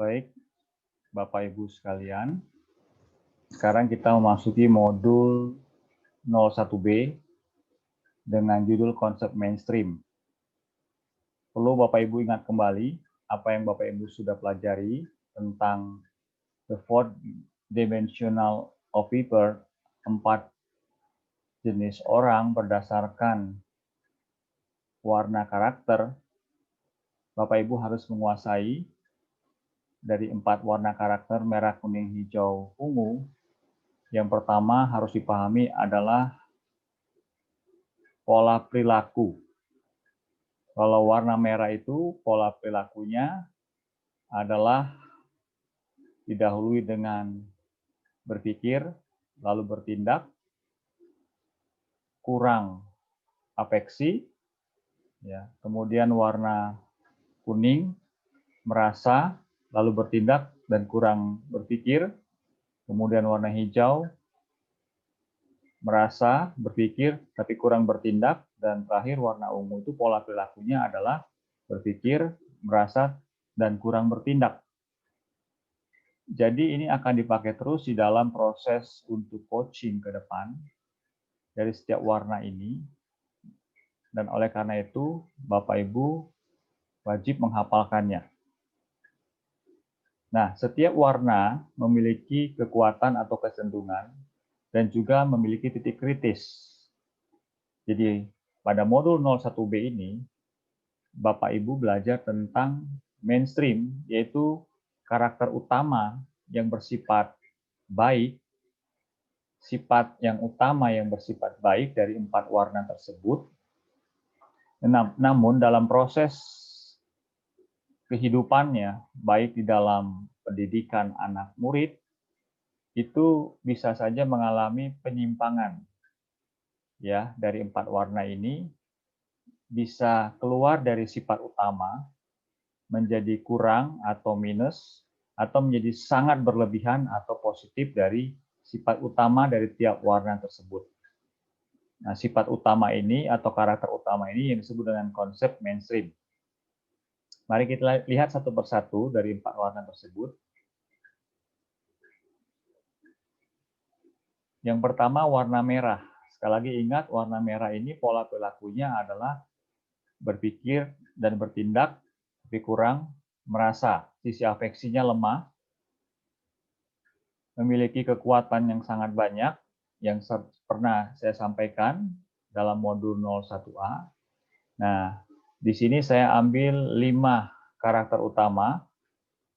Baik, Bapak Ibu sekalian, sekarang kita memasuki modul 01B dengan judul konsep mainstream. Perlu Bapak Ibu ingat kembali apa yang Bapak Ibu sudah pelajari tentang the fourth dimensional of people, 4 jenis orang berdasarkan warna karakter. Bapak Ibu harus menguasai dari 4 warna karakter merah, kuning, hijau, ungu. Yang pertama harus dipahami adalah pola perilaku. Kalau warna merah itu pola perilakunya adalah didahului dengan berpikir, lalu bertindak, kurang afeksi, ya. Kemudian warna kuning merasa, lalu bertindak dan kurang berpikir. Kemudian warna hijau merasa, berpikir, tapi kurang bertindak. Dan terakhir warna ungu itu pola perilakunya adalah berpikir, merasa, dan kurang bertindak. Jadi ini akan dipakai terus di dalam proses untuk coaching ke depan dari setiap warna ini. Dan oleh karena itu, Bapak Ibu wajib menghafalkannya. Nah, setiap warna memiliki kekuatan atau kecenderungan dan juga memiliki titik kritis. Jadi pada modul 01B ini, Bapak Ibu belajar tentang mainstream, yaitu karakter utama yang bersifat baik, sifat yang utama yang bersifat baik dari 4 warna tersebut. Namun dalam proses kehidupannya, baik di dalam pendidikan anak murid, itu bisa saja mengalami penyimpangan. Ya, dari 4 warna ini bisa keluar dari sifat utama menjadi kurang atau minus, atau menjadi sangat berlebihan atau positif dari sifat utama dari tiap warna tersebut. Nah, sifat utama ini atau karakter utama ini yang disebut dengan konsep mainstream. Mari kita lihat satu persatu dari 4 warna tersebut. Yang pertama warna merah. Sekali lagi ingat, warna merah ini pola perilakunya adalah berpikir dan bertindak, tapi kurang merasa. Sisi afeksinya lemah, memiliki kekuatan yang sangat banyak, yang pernah saya sampaikan dalam modul 01A. Nah, di sini saya ambil 5 karakter utama,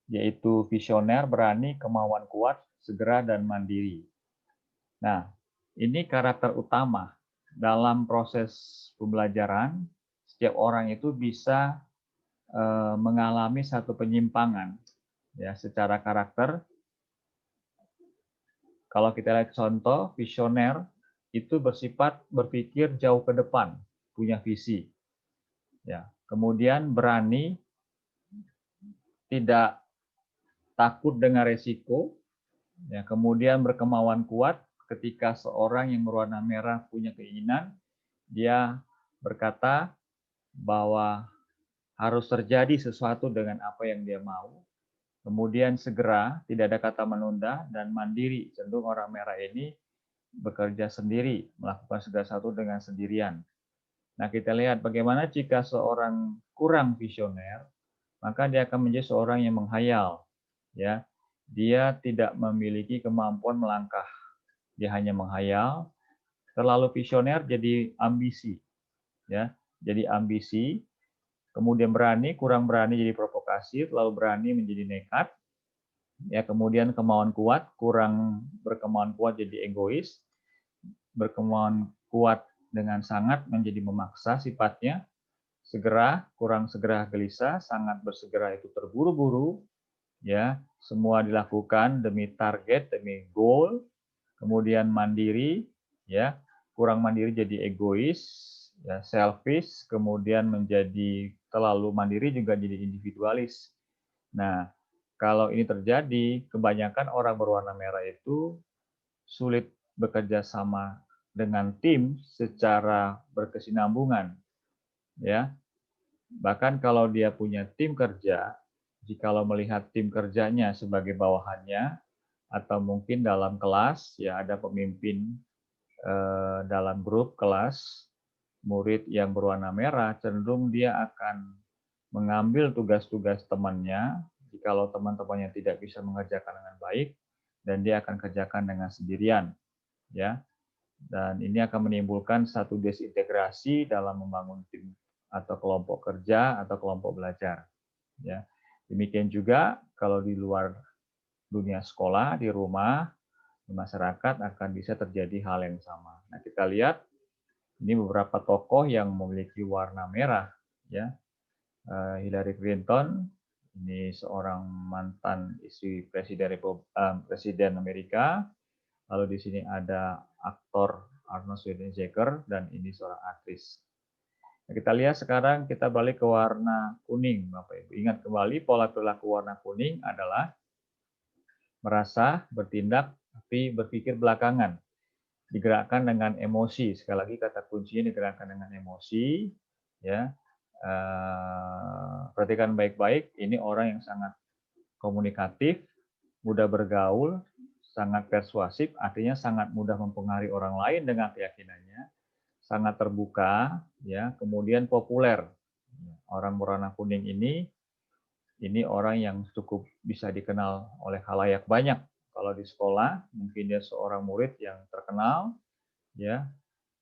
yaitu visioner, berani, kemauan kuat, segera, dan mandiri. Nah, ini karakter utama. Dalam proses pembelajaran, setiap orang itu bisa mengalami satu penyimpangan ya secara karakter. Kalau kita lihat contoh, visioner itu bersifat berpikir jauh ke depan, punya visi. Ya, kemudian berani, tidak takut dengan resiko. Ya, kemudian berkemauan kuat. Ketika seorang yang berwarna merah punya keinginan, dia berkata bahwa harus terjadi sesuatu dengan apa yang dia mau. Kemudian segera, tidak ada kata menunda, dan mandiri. Cenderung orang merah ini bekerja sendiri, melakukan segala sesuatu dengan sendirian. Nah, kita lihat bagaimana jika seorang kurang visioner, maka dia akan menjadi seorang yang menghayal. Ya, dia tidak memiliki kemampuan melangkah. Dia hanya menghayal. Terlalu visioner jadi ambisi. Ya, jadi ambisi. Kemudian berani, kurang berani jadi provokasi, terlalu berani menjadi nekat. Ya, kemudian kemauan kuat, kurang berkemauan kuat jadi egois. Berkemauan kuat dengan sangat menjadi memaksa sifatnya. Segera, kurang segera gelisah, sangat bersegera itu terburu-buru. Ya, semua dilakukan demi target, demi goal. Kemudian mandiri, ya, kurang mandiri jadi egois, ya, selfish, kemudian menjadi terlalu mandiri juga jadi individualis. Nah, kalau ini terjadi, kebanyakan orang berwarna merah itu sulit bekerja sama dengan tim secara berkesinambungan, ya. Bahkan kalau dia punya tim kerja, jikalau melihat tim kerjanya sebagai bawahannya, atau mungkin dalam kelas ya ada pemimpin dalam grup kelas, murid yang berwarna merah cenderung dia akan mengambil tugas-tugas temannya jikalau teman-temannya tidak bisa mengerjakan dengan baik, dan dia akan kerjakan dengan sendirian, ya. Dan ini akan menimbulkan satu desintegrasi dalam membangun tim atau kelompok kerja atau kelompok belajar, ya. Demikian juga kalau di luar dunia sekolah, di rumah, di masyarakat akan bisa terjadi hal yang sama. Nah, kita lihat ini beberapa tokoh yang memiliki warna merah, ya. Hillary Clinton, ini seorang mantan istri Presiden Amerika. Lalu di sini ada aktor Arnold Schwarzenegger dan ini seorang aktris. Nah, kita lihat sekarang kita balik ke warna kuning, Bapak Ibu. Ingat kembali pola perilaku warna kuning adalah merasa, bertindak, tapi berpikir belakangan. Digerakkan dengan emosi. Sekali lagi kata kuncinya digerakkan dengan emosi, ya. Perhatikan baik-baik, ini orang yang sangat komunikatif, mudah bergaul, sangat persuasif, artinya sangat mudah mempengaruhi orang lain dengan keyakinannya, sangat terbuka, ya, kemudian populer. Orang berwarna kuning ini orang yang cukup bisa dikenal oleh khalayak banyak. Kalau di sekolah, mungkin dia seorang murid yang terkenal, ya,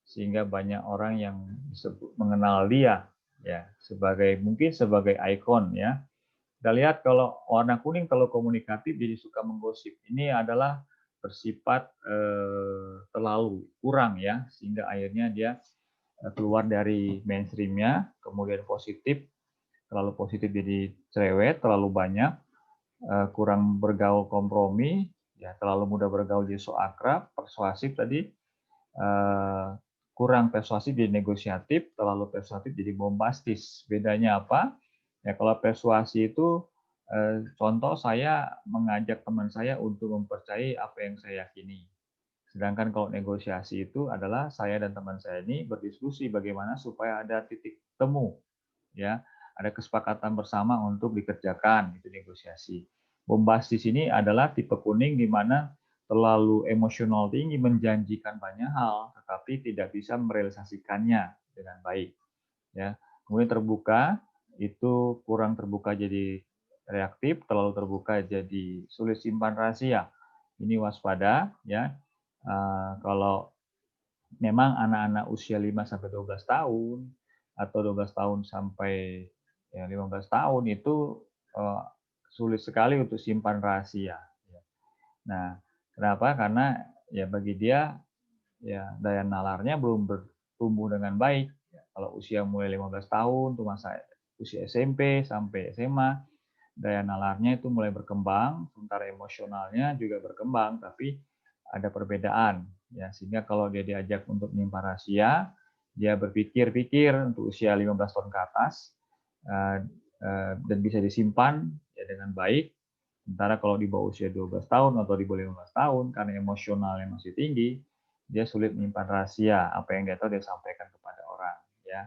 sehingga banyak orang yang mengenal dia, ya, mungkin sebagai ikon, ya. Kita lihat kalau warna kuning kalau komunikatif jadi suka menggosip. Ini adalah bersifat terlalu kurang, ya, sehingga akhirnya dia keluar dari mainstreamnya, kemudian terlalu positif jadi cerewet, terlalu banyak, kurang bergaul kompromi, ya, terlalu mudah bergaul jadi so akrab, persuasif tadi, kurang persuasif jadi negosiatif, terlalu persuasif jadi bombastis. Bedanya apa? Ya, kalau persuasi itu contoh saya mengajak teman saya untuk mempercayai apa yang saya yakini. Sedangkan kalau negosiasi itu adalah saya dan teman saya ini berdiskusi bagaimana supaya ada titik temu, ya, ada kesepakatan bersama untuk dikerjakan, itu negosiasi. Bombastis ini adalah tipe kuning di mana terlalu emosional tinggi, menjanjikan banyak hal, tetapi tidak bisa merealisasikannya dengan baik, ya. Kemudian terbuka, itu kurang terbuka jadi reaktif, terlalu terbuka jadi sulit simpan rahasia. Ini waspada, ya. Kalau memang anak-anak usia 5 sampai 12 tahun atau 12 tahun sampai ya 15 tahun itu sulit sekali untuk simpan rahasia. Nah, kenapa? Karena ya bagi dia ya daya nalarnya belum bertumbuh dengan baik. Kalau usia mulai 15 tahun tuh masa usia SMP sampai SMA, daya nalarnya itu mulai berkembang, sementara emosionalnya juga berkembang, tapi ada perbedaan, ya, sehingga kalau dia diajak untuk menyimpan rahasia, dia berpikir-pikir untuk usia 15 tahun ke atas, dan bisa disimpan ya dengan baik. Sementara kalau di bawah usia 12 tahun atau di bawah 15 tahun, karena emosionalnya masih tinggi, dia sulit menyimpan rahasia, apa yang dia tahu dia sampaikan kepada orang, ya.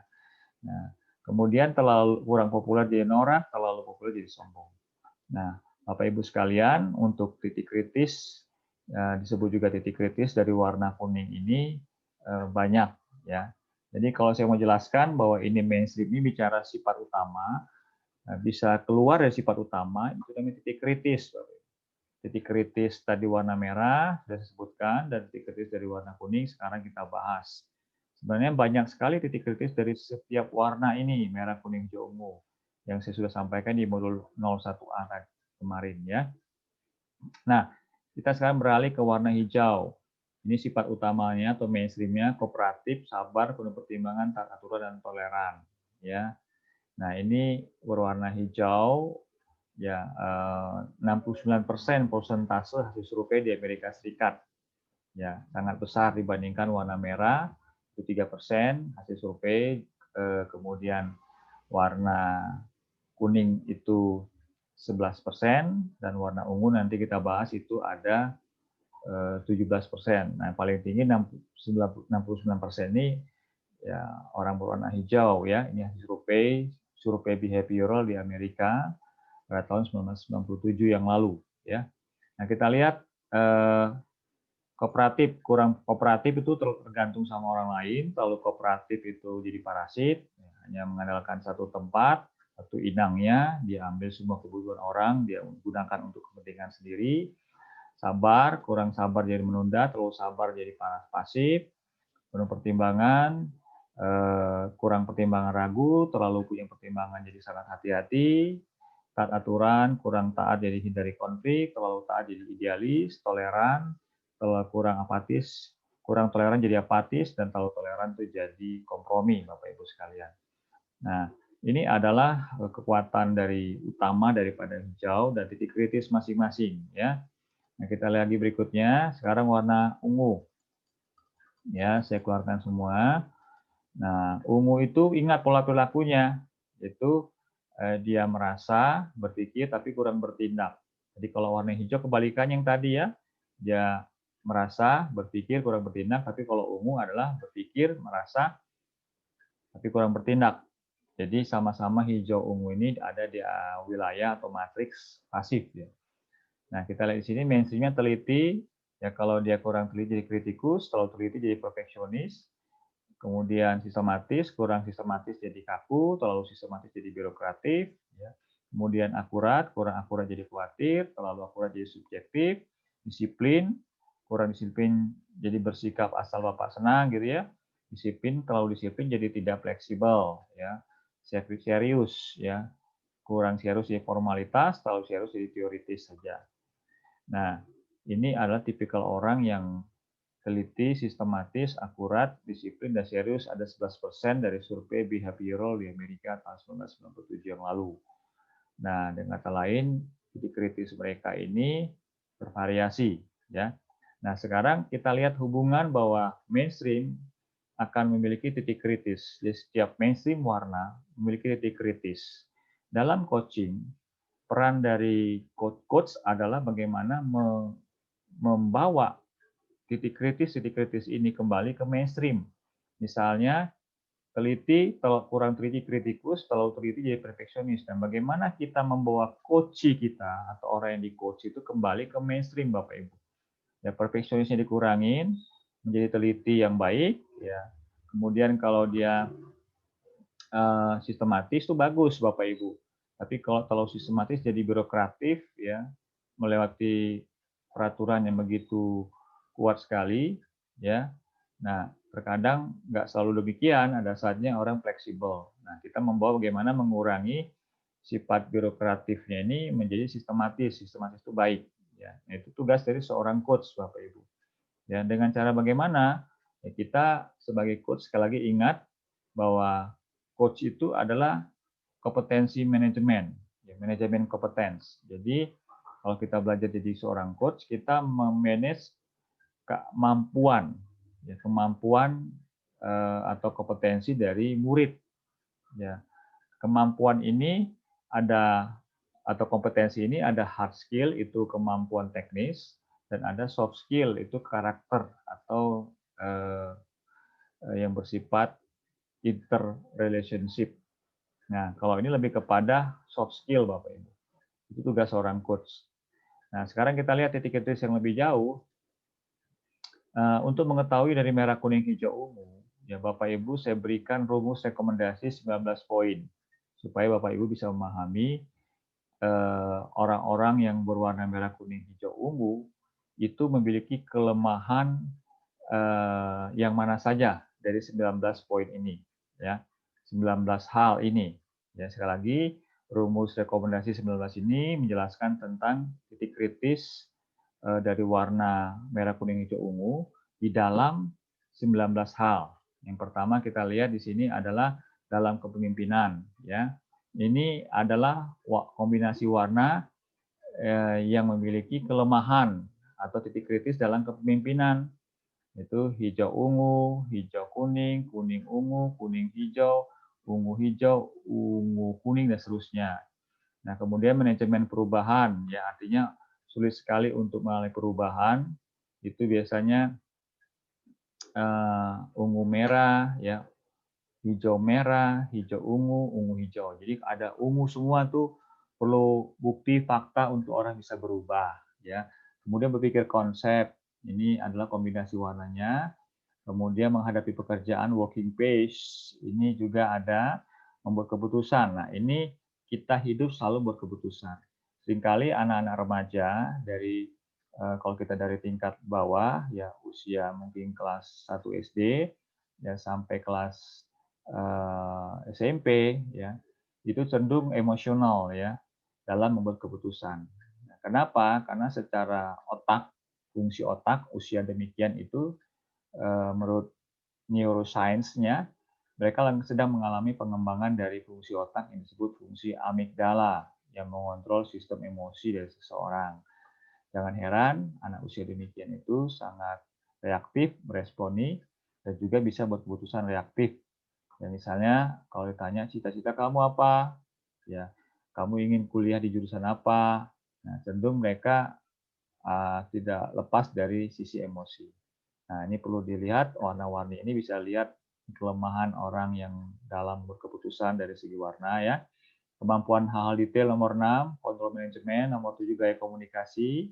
Nah, kemudian terlalu kurang populer jadi norak, terlalu populer jadi sombong. Nah, Bapak Ibu sekalian, untuk titik kritis, disebut juga titik kritis dari warna kuning ini banyak, ya. Jadi kalau saya mau jelaskan bahwa ini mainstream ini bicara sifat utama, bisa keluar dari sifat utama itu namanya titik kritis. Titik kritis tadi warna merah sudah disebutkan, dan titik kritis dari warna kuning sekarang kita bahas. Sebenarnya banyak sekali titik kritis dari setiap warna ini, merah, kuning, hijau, ungu, yang saya sudah sampaikan di modul 01A kemarin, ya. Nah, kita sekarang beralih ke warna hijau. Ini sifat utamanya atau mainstreamnya kooperatif, sabar, penuh pertimbangan, taat aturan, dan toleran, ya. Nah, ini berwarna hijau, ya, 69% persentase hasil survei di Amerika Serikat, ya, sangat besar dibandingkan warna merah itu 3% hasil survei, kemudian warna kuning itu 11%, dan warna ungu nanti kita bahas itu ada 17%. Nah, paling tinggi 69% ini ya orang berwarna hijau, ya. Ini hasil survei behavioral di Amerika. pada tahun 1997 yang lalu, ya. Nah, kita lihat kooperatif, kurang kooperatif itu tergantung sama orang lain, terlalu kooperatif itu jadi parasit, hanya mengandalkan satu tempat, satu inangnya, dia ambil semua kebutuhan orang, dia gunakan untuk kepentingan sendiri. Sabar, kurang sabar jadi menunda, terlalu sabar jadi pasif, penuh pertimbangan, kurang pertimbangan ragu, terlalu punya pertimbangan jadi sangat hati-hati, taat aturan, kurang taat jadi hindari konflik, terlalu taat jadi idealis, toleran, terlalu kurang apatis, kurang toleran jadi apatis, dan terlalu toleran itu jadi kompromi, Bapak Ibu sekalian. Nah, ini adalah kekuatan dari utama daripada hijau dan titik kritis masing-masing, ya. Nah, kita lihat lagi berikutnya, sekarang warna ungu. Ya, saya keluarkan semua. Nah, ungu itu ingat pola perilakunya, itu dia merasa, berpikir, tapi kurang bertindak. Jadi kalau warna hijau kebalikannya yang tadi ya, dia merasa, berpikir, kurang bertindak, tapi kalau ungu adalah berpikir, merasa, tapi kurang bertindak. Jadi sama-sama hijau ungu ini ada di wilayah atau matriks pasif ya. Nah, kita lihat di sini mainstream-nya teliti, ya kalau dia kurang teliti jadi kritikus, terlalu teliti jadi perfeksionis, kemudian sistematis, kurang sistematis jadi kaku, terlalu sistematis jadi birokratif, ya. Kemudian akurat, kurang akurat jadi khawatir, terlalu akurat jadi subjektif, disiplin, kurang disiplin jadi bersikap asal bapak senang gitu ya, disiplin, terlalu disiplin jadi tidak fleksibel, ya, serius, ya, kurang serius jadi formalitas, terlalu serius jadi teoritis saja. Nah, ini adalah tipikal orang yang teliti, sistematis, akurat, disiplin, dan serius ada 11% dari survei behavioral di Amerika tahun 1997 yang lalu. Nah, dengan kata lain, titik kritis mereka ini bervariasi, ya. Nah, sekarang kita lihat hubungan bahwa mainstream akan memiliki titik kritis. Jadi setiap mainstream warna memiliki titik kritis. Dalam coaching, peran dari coach adalah bagaimana membawa titik kritis ini kembali ke mainstream. Misalnya, teliti, kurang teliti kritikus, terlalu teliti jadi perfeksionis. Dan bagaimana kita membawa coach kita atau orang yang di coach itu kembali ke mainstream, Bapak Ibu. Ya, perfeksionisnya dikurangin, menjadi teliti yang baik. Ya. Kemudian kalau dia sistematis itu bagus, Bapak Ibu. Tapi kalau terlalu sistematis jadi birokratif, ya, melewati peraturan yang begitu kuat sekali, ya. Nah, terkadang nggak selalu demikian, ada saatnya orang fleksibel. Nah, kita membawa bagaimana mengurangi sifat birokratifnya ini menjadi sistematis. Sistematis itu baik, ya. Nah, itu tugas dari seorang coach, Bapak Ibu. Ya, dengan cara bagaimana? Ya, kita sebagai coach sekali lagi ingat bahwa coach itu adalah kompetensi manajemen, ya, manajemen kompetens. Jadi kalau kita belajar jadi seorang coach, kita memanage kemampuan, ya, kemampuan atau kompetensi dari murid. Ya, kemampuan ini ada atau kompetensi ini ada hard skill itu kemampuan teknis dan ada soft skill itu karakter atau yang bersifat interrelationship. Nah, kalau ini lebih kepada soft skill, Bapak Ibu. Itu tugas seorang coach. Nah, sekarang kita lihat titik kritis yang lebih jauh. Untuk mengetahui dari merah, kuning, hijau, ungu, ya Bapak Ibu saya berikan rumus rekomendasi 19 poin supaya Bapak Ibu bisa memahami orang-orang yang berwarna merah, kuning, hijau, ungu itu memiliki kelemahan yang mana saja dari 19 poin ini, ya. 19 hal ini. Ya, sekali lagi rumus rekomendasi 19 ini menjelaskan tentang titik kritis dari warna merah, kuning, hijau, ungu di dalam 19 hal. Yang pertama kita lihat di sini adalah dalam kepemimpinan, ya. Ini adalah kombinasi warna yang memiliki kelemahan atau titik kritis dalam kepemimpinan. Itu hijau ungu, hijau kuning, kuning ungu, kuning hijau, ungu kuning, dan seterusnya. Nah, kemudian manajemen perubahan, ya artinya sulit sekali untuk mengalami perubahan. Itu biasanya ungu merah, ya, hijau merah, hijau ungu hijau. Jadi ada ungu semua tuh perlu bukti fakta untuk orang bisa berubah, ya. Kemudian berpikir konsep, ini adalah kombinasi warnanya. Kemudian menghadapi pekerjaan working pace, ini juga ada membuat keputusan. Nah, ini kita hidup selalu berkeputusan. Seringkali anak-anak remaja dari kalau kita dari tingkat bawah ya usia mungkin kelas 1 SD ya sampai kelas SMP ya, itu cenderung emosional ya dalam membuat keputusan. Nah, kenapa? Karena secara otak, fungsi otak usia demikian itu menurut neuroscience-nya, mereka sedang mengalami pengembangan dari fungsi otak yang disebut fungsi amigdala yang mengontrol sistem emosi dari seseorang. Jangan heran, anak usia demikian itu sangat reaktif, meresponi, dan juga bisa berkeputusan reaktif. Ya, misalnya kalau ditanya cita-cita kamu apa, ya kamu ingin kuliah di jurusan apa, nah cenderung mereka tidak lepas dari sisi emosi. Nah, ini perlu dilihat, warna-warni ini bisa lihat kelemahan orang yang dalam berkeputusan dari segi warna ya. Kemampuan hal-hal detail nomor 6, kontrol manajemen, nomor 7 gaya komunikasi.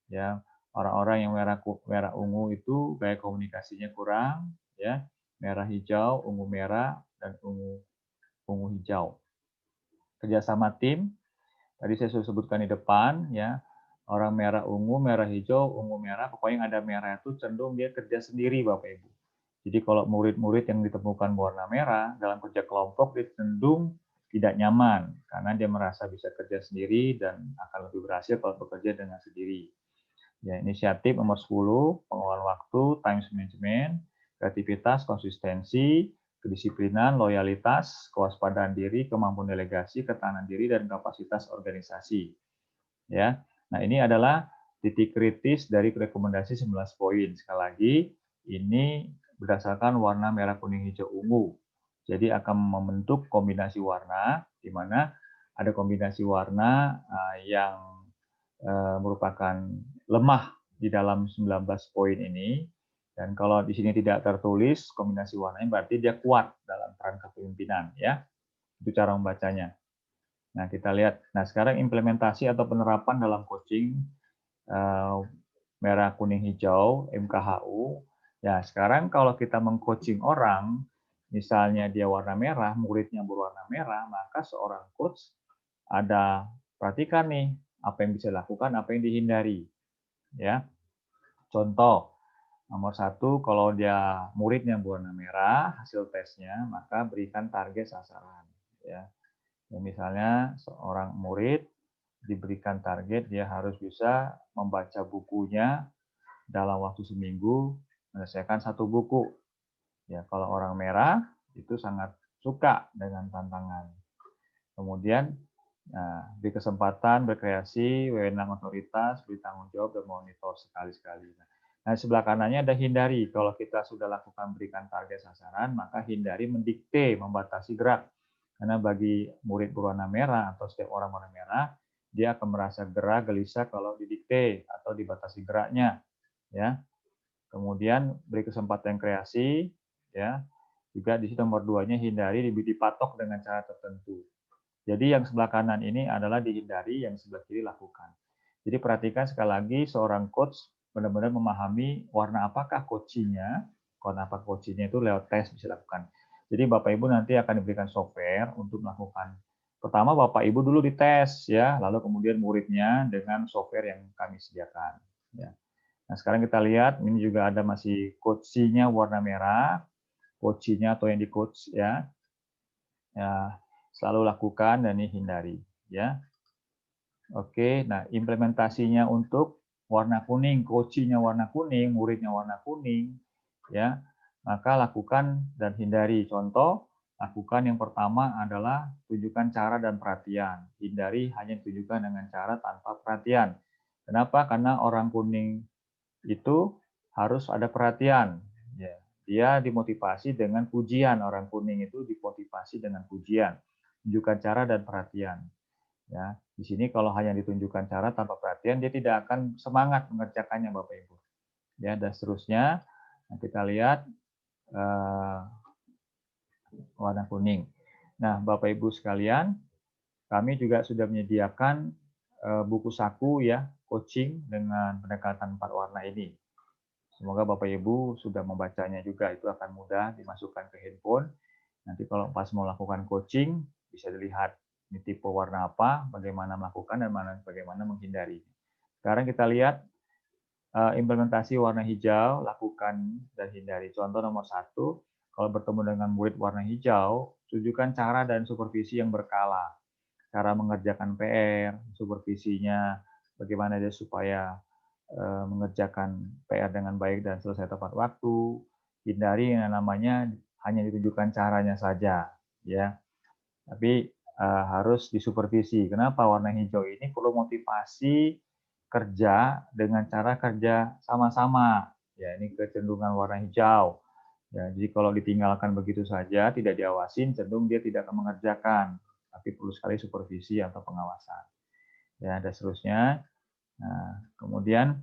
Ya, orang-orang yang merah ungu itu gaya komunikasinya kurang ya. Merah hijau, ungu merah dan ungu hijau. Kerjasama tim, tadi saya sudah sebutkan di depan ya. Orang merah ungu, merah hijau, ungu merah, pokoknya yang ada merah itu cenderung dia kerja sendiri Bapak Ibu. Jadi kalau murid-murid yang ditemukan warna merah dalam kerja kelompok dia cenderung tidak nyaman karena dia merasa bisa kerja sendiri dan akan lebih berhasil kalau bekerja dengan sendiri. Ya, inisiatif nomor 10, pengelolaan waktu, time management, kreativitas, konsistensi, kedisiplinan, loyalitas, kewaspadaan diri, kemampuan delegasi, ketahanan diri dan kapasitas organisasi. Ya. Nah, ini adalah titik kritis dari rekomendasi 11 poin. Sekali lagi, ini berdasarkan warna merah, kuning, hijau, ungu. Jadi akan membentuk kombinasi warna di mana ada kombinasi warna yang merupakan lemah di dalam 19 poin ini. Dan kalau di sini tidak tertulis kombinasi warnanya berarti dia kuat dalam peran kepemimpinan ya. Itu cara membacanya. Nah, kita lihat. Nah, sekarang implementasi atau penerapan dalam coaching merah, kuning, hijau, MKHU. Ya, sekarang kalau kita mengcoaching orang, misalnya dia warna merah, muridnya berwarna merah, maka seorang coach ada perhatikan nih apa yang bisa dilakukan, apa yang dihindari. Ya, contoh nomor 1, kalau dia muridnya berwarna merah, hasil tesnya, maka berikan target sasaran. Ya, misalnya seorang murid diberikan target dia harus bisa membaca bukunya dalam waktu seminggu menyelesaikan 1 buku. Ya, kalau orang merah itu sangat suka dengan tantangan. Kemudian beri kesempatan berkreasi, wewenang otoritas, beri tanggung jawab dan monitor sekali-sekali. Nah, sebelah kanannya ada hindari. Kalau kita sudah lakukan berikan target sasaran, maka hindari mendikte, membatasi gerak. Karena bagi murid berwarna merah atau setiap orang warna merah, dia akan merasa gerah, gelisah kalau didikte atau dibatasi geraknya. Ya. Kemudian beri kesempatan kreasi, ya. Juga di situ nomor 2-nya hindari dipatok dengan cara tertentu. Jadi yang sebelah kanan ini adalah dihindari, yang sebelah kiri lakukan. Jadi perhatikan sekali lagi seorang coach benar-benar memahami warna apakah coachingnya, warna apa coachingnya itu lewat tes bisa lakukan. Jadi Bapak Ibu nanti akan diberikan software untuk melakukan. Pertama Bapak Ibu dulu dites ya, lalu kemudian muridnya dengan software yang kami sediakan. Ya. Nah sekarang kita lihat ini juga ada masih coachingnya warna merah, coachingnya atau yang di coach ya. Ya, selalu lakukan dan hindari ya. Oke, nah implementasinya untuk warna kuning, coachingnya warna kuning, muridnya warna kuning ya. Maka lakukan dan hindari. Contoh, lakukan yang pertama adalah tunjukkan cara dan perhatian. Hindari hanya tunjukkan dengan cara tanpa perhatian. Kenapa? Karena orang kuning itu harus ada perhatian. Ya, dia dimotivasi dengan pujian. Orang kuning itu dimotivasi dengan pujian. Tunjukkan cara dan perhatian. Ya, di sini kalau hanya ditunjukkan cara tanpa perhatian, dia tidak akan semangat mengerjakannya, Bapak Ibu. Ya, dan seterusnya. Nah, kita lihat warna kuning. Nah, Bapak Ibu sekalian, kami juga sudah menyediakan buku saku ya, coaching dengan pendekatan 4 warna ini. Semoga Bapak Ibu sudah membacanya juga, itu akan mudah dimasukkan ke handphone. Nanti kalau pas mau lakukan coaching, bisa dilihat ini tipe warna apa, bagaimana melakukan, dan bagaimana menghindari. Sekarang kita lihat implementasi warna hijau, lakukan dan hindari. Contoh nomor 1, kalau bertemu dengan murid warna hijau, tunjukkan cara dan supervisi yang berkala. Cara mengerjakan PR, supervisinya, bagaimana dia supaya mengerjakan PR dengan baik dan selesai tepat waktu. Hindari yang namanya hanya ditunjukkan caranya saja, ya. Tapi harus disupervisi. Kenapa? Warna hijau ini perlu motivasi kerja dengan cara kerja sama-sama. Ya, ini kecenderungan warna hijau. Ya, jadi kalau ditinggalkan begitu saja, tidak diawasin, cenderung dia tidak akan mengerjakan. Tapi perlu sekali supervisi atau pengawasan. Ya, dan seterusnya. Nah, kemudian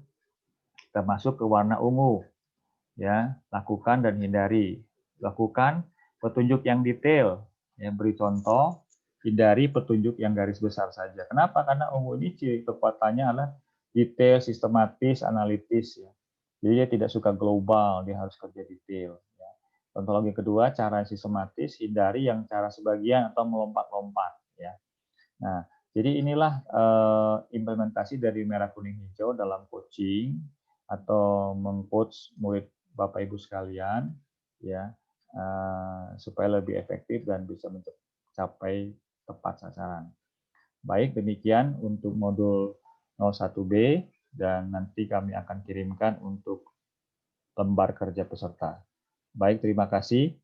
kita masuk ke warna ungu. Ya, lakukan dan hindari. Lakukan petunjuk yang detail. Ya, beri contoh, hindari petunjuk yang garis besar saja. Kenapa? Karena ungu ini ciri kekuatannya adalah detail, sistematis, analitis. Ya. Jadi dia tidak suka global, dia harus kerja detail. Ya. Ontologi kedua, cara sistematis, hindari yang cara sebagian atau melompat-lompat. Ya. Nah, jadi inilah implementasi dari merah kuning hijau dalam coaching atau mengcoach murid Bapak Ibu sekalian, ya, supaya lebih efektif dan bisa mencapai tepat sasaran. Baik, demikian untuk modul 01B, dan nanti kami akan kirimkan untuk lembar kerja peserta. Baik, terima kasih.